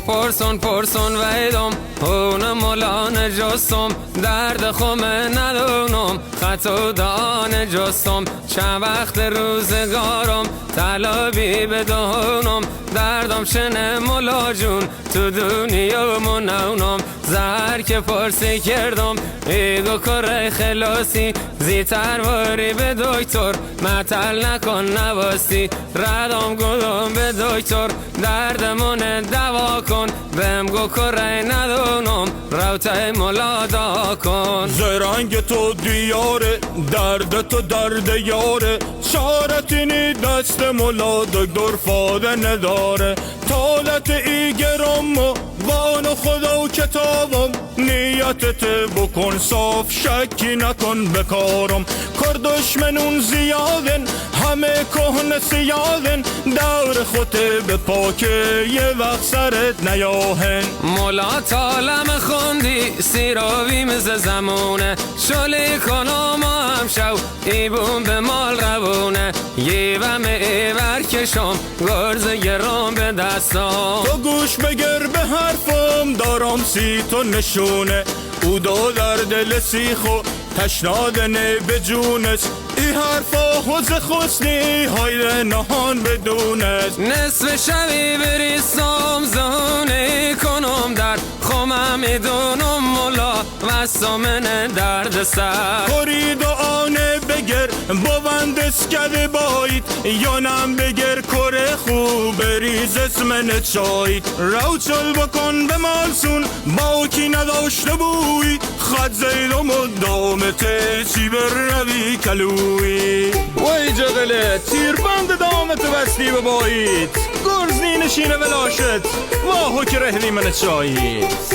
پرسون ویدم اون مولان جستم درد خم ندونم خطو دان جستم چند وقت روزگارم طلبی بدونم دردم شنه مولا جون تو دنیا منونم زهر که پرسی کردم ایگو کره خلاصی زیتر واری به دکتر مطل نکن نباستی ردم گودم به دکتر دردمون دوا کن بهم گو کره ندونم روته ملادا کن زرنگ تو دیاره درد تو درد یاره چارتینی دست ملا دکتر فاده نداره طالت ایگرم و وان خدا و کتابم نیتت بکن صاف شکی نکن بکارم کار دشمنون زیادن همه کهن سیادن دور خودت به پاکه یه وقت سرت نیاهن مولا تالم خوندی سیراویم ز زمونه شلی کنم هم شو ایبون به مال روونه یوم ایور کشم گرز گرام به دستام تو گوش بگر به حرفم دارم سی تو نشونه او دو در دل سیخو تشنادنه به جونست ای حرفا خوز خسنی های نهان بدونست نصف شبی بریستم زهونه کنم در خمم میدونم مولا وستامن درد سر کرید و آنه بگر بوند اسکده باید یا نم بگر کره خوب ریز اسمن چاید رو چل بکن به مالسون با کی نداشته بوی خد زیدم و دامته چی بر روی کلوی وی جغله تیر بند دامت بستی ببایید گرزنی نشینه ولاشت واهو که رهلی من چایید